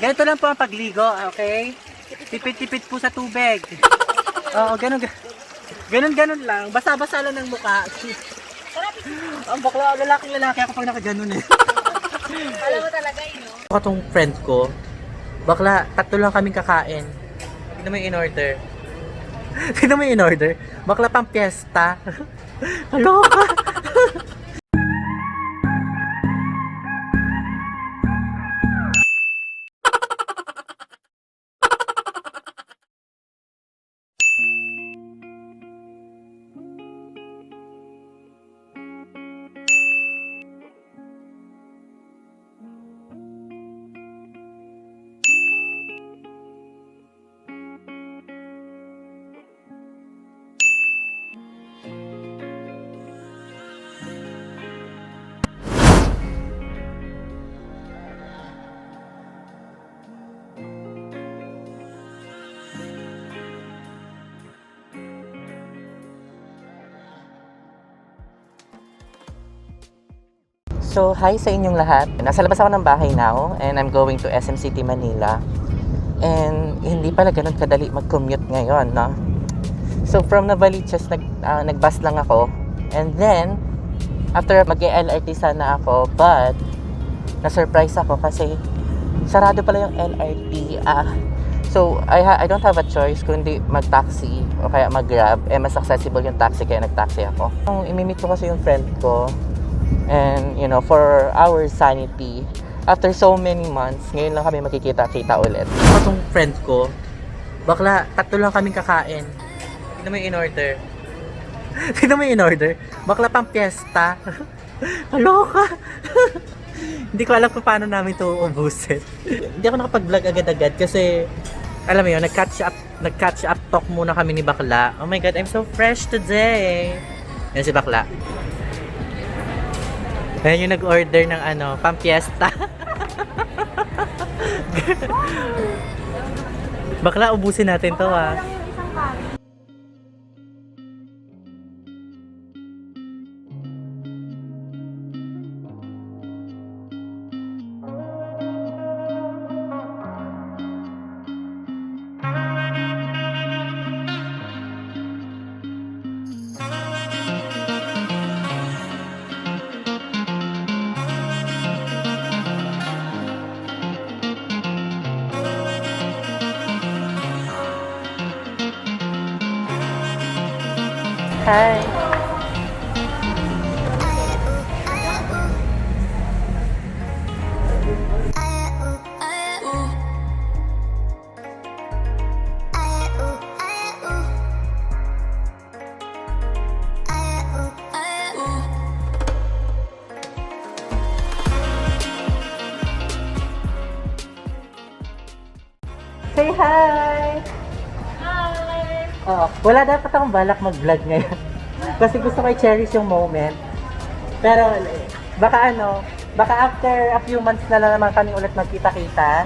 Ganito lang po ang pagligo, okay? Tipid-tipid po sa tubig. Oo, ganun lang. Basa-basa lang ng mukha. Ang bakla, lalaki ako pag nakaganon eh. Alam mo talaga yun, no? Ako tong friend ko, bakla, tatlo lang kaming kakain. Tignan mo yung in-order. Tignan mo yung in-order. Bakla pang piyesta. Kaloka. So, hi sa inyong lahat. Nasa labas ako ng bahay now and I'm going to SM City, Manila. And hindi pala ganun kadali mag-commute ngayon, no? So, from Novaliches, nag-bus lang ako. And then, after mag-LRT sana ako, but na-surprise ako kasi sarado pala yung LRT. So, I don't have a choice kundi mag-taxi o kaya mag-grab. Mas accessible yung taxi kaya nag-taxi ako. Imimit ko kasi yung friend ko. And, you know, for our sanity, after so many months, ngayon lang kami makikita-kita ulit. Ako tong friend ko, bakla, tatlo lang kaming kakain. Tignan mo yung in-order. Tignan mo yung in-order. Bakla pang piyesta. Kaloka. Hindi ko alam kung paano namin ito ubusin. Hindi ako nakapag-vlog agad-agad kasi, alam mo yun, nag-catch up talk muna kami ni Bakla. Oh my God, I'm so fresh today. Yan si Bakla. Ayan yung nag-order ng pampiesta. Bakla, ubusin natin to ah. Hi. Say hi! Hi! Wala dapat akong balak mag-vlog ngayon. Kasi gusto ko i-cherish yung moment. Pero baka after a few months na lang naman kami ulit magkita-kita.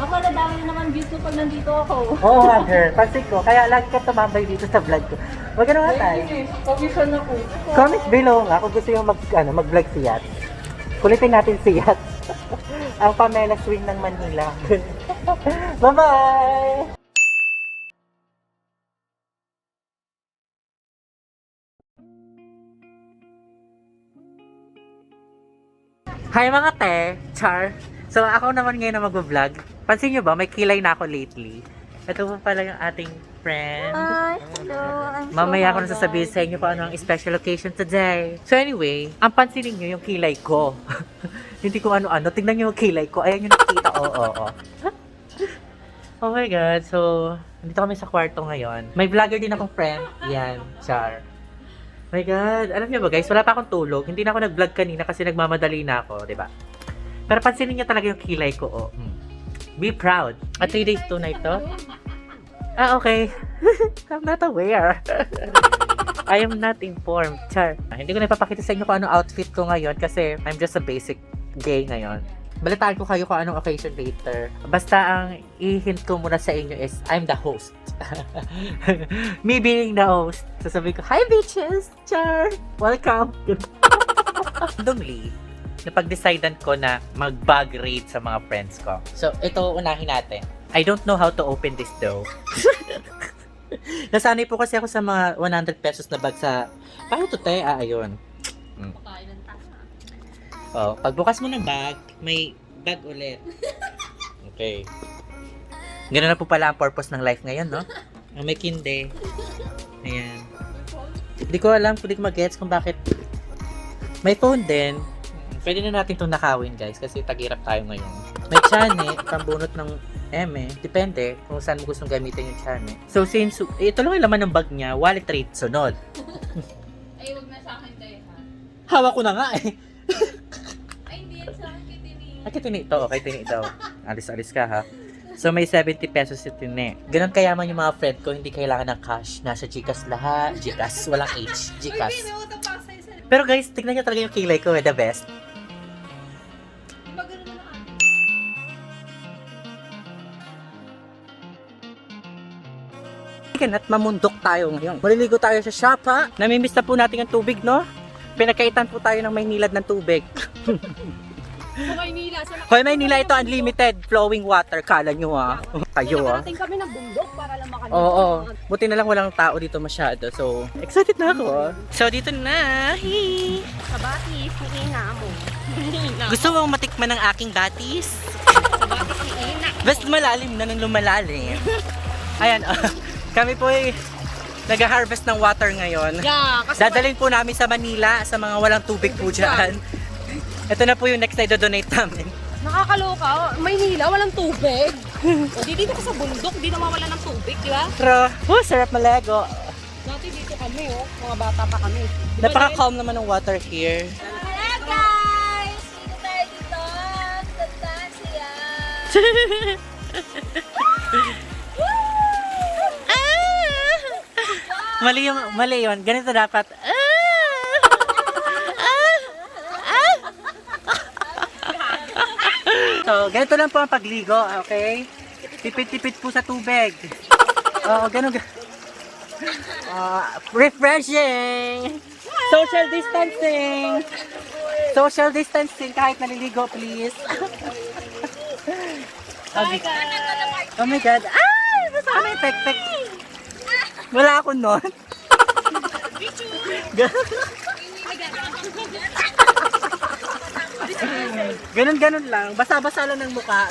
Baka nadami na naman views ko pag nandito ako. Oo nga girl, pansin ko. Kaya lagi ka tumambay dito sa vlog ko. Wag nga tayo. Commission ako. Comment below nga kung gusto yung mag-vlog si Yat. Kulitin natin si Yat. Ang Pamela Swing ng Manila. Bye-bye! Hi mga te! Char! So ako naman ngayon na mag-vlog. Pansin nyo ba, may kilay na ako lately. Ito po pala yung ating friend. Hi! Hello! Mamaya ako nasasabihin sa inyo kung ano ang special occasion today. So anyway, ang pansinin nyo yung kilay ko. Hindi ko ano-ano. Tignan nyo yung kilay ko. Ayan yung nakikita. Oo. Oh my God. So, dito kami sa kwarto ngayon. May vlogger din akong friend. Yan. Char. My God. Alam niyo ba guys, wala pa akong tulog. Hindi na ako nag-vlog kanina kasi nagmamadali na ako. Diba? Pero pansinin niyo talaga yung kilay ko. Oh. Be proud. At 3 days, 2 nights to? Okay. I'm not aware. I am not informed. Char. Hindi ko na ipapakita sa inyo kung anong outfit ko ngayon kasi I'm just a basic gay ngayon. Balitaan ko kayo kung anong occasion later. Basta ang i-hint ko muna sa inyo is I'm the host. Me being the host. Sasabihin ko, hi bitches! Char! Welcome! Randomly, napag-decidean ko na mag-bag raid sa mga friends ko. So, ito unahin natin. I don't know how to open this though. Nasanay po kasi ako sa mga 100 pesos na bag sa... Paano to, te? Ayun. Pakain ng tasa. Oh, pagbukas mo ng bag, may bag ulit. Okay. Ganun na po pala ang purpose ng life ngayon, no? Ang may kinde. Ayan. Hindi ko alam, hindi ko mag-gets kung bakit. May phone din. Pwede na natin itong nakawin, guys, kasi tagirap tayo ngayon. May chane, pambunot ng depende kung saan mo gustong gamitin yung chane. So, since ito lang yung laman ng bag niya, wallet rate sunod. Ay, wag na sa akin tayo, ha? Hawak ko na nga eh. Ay, hindi yan sa akin kay Tini. Kay Tini ito, kay Tini ito. Alis-alis ka ha. So, may 70 pesos si Tini. Ganun kayaman yung mga friend ko, hindi kailangan ng cash. Nasa Gcash lahat. Gcash, walang H. Gcash. Pero guys, tignan nyo talaga yung kilay ko, the best. At mamundok tayo ngayon. Maliligo tayo sa shop ha. Namimiss na po natin ang tubig, no? Pinagkaitan po tayo ng Maynilad ng tubig. Sa Maynila, sa Hoy, Maynila, ito unlimited flowing water. Kala nyo ha. Kayo ha. Nakarating kami ng bundok para lang makalimutan. Oo. Buti na lang walang tao dito masyado. So, excited na ako. So, dito na. Hi. Kabatis, ni Ina mo. Gusto mong matikman ng aking batis? Kabatis ni Ina. Best malalim na nung lumalalim. Ayan. Kami po ay nag-harvest ng water ngayon. Yeah, kasi Dadalhin po namin sa Manila sa mga walang tubig po dyan. Ito na po yung next na i-donate namin. nakakaloka. Maynila, walang tubig. O, di dito ka sa bundok, di na mawala ng tubig, di ba? Pero, sarap malego. Dati dito kami, oh. Mga bata pa kami. Napaka-calm naman ng water here. Hello, guys! Dito tayo dito. Ganda siya. Mali yun. Ganito dapat. So, ganito lang po ang pagligo, okay? Tipid-tipid po sa tubig. Oo, ganun. Refreshing! Social distancing! Social distancing kahit naliligo, please. Okay. Oh my God. Ay! Masama yung pek-pek. Wala ako nun. Ganun-ganun lang. Basa-basa lang ng mukha.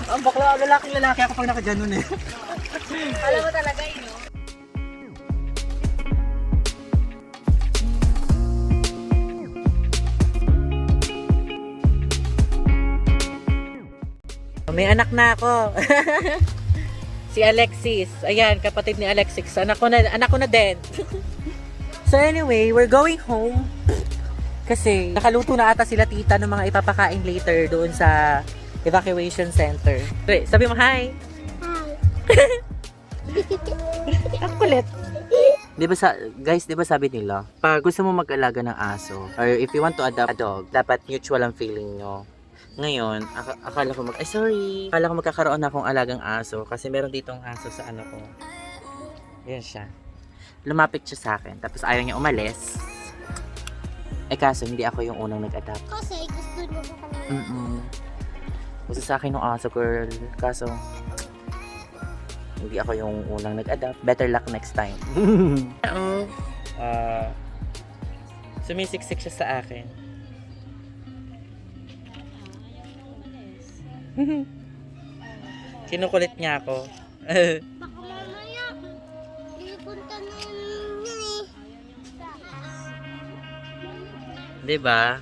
Ang bakla, lalaki ako pag nakaganon eh. Alam mo talaga yun, no? May anak na ako. Si Alexis. Ayan, kapatid ni Alexis. Anak ko na din. So anyway, we're going home. Kasi nakaluto na ata sila tita ng mga ipapakain later doon sa evacuation center. Okay, sabi mo hi. Ang kulit. Guys, 'di ba sabi nila, pag gusto mo mag-alaga ng aso or if you want to adopt a dog, dapat mutual ang feeling nyo. Ngayon, akala ko akala ko magkakaroon na akong alagang aso kasi meron ditong aso sa ano ko. Yan siya. Lumapit siya sa akin, tapos ayaw niya umalis. Eh kaso, hindi ako yung unang nag-adapt. Kasi gusto niya ko kami. Gusto sa akin yung aso, girl. Kaso, hindi ako yung unang nag-adapt. Better luck next time. Oo. Sumisiksik siya sa akin. Kinukulit niya ako. Baka mamaya, ipunta na yun eh. Diba?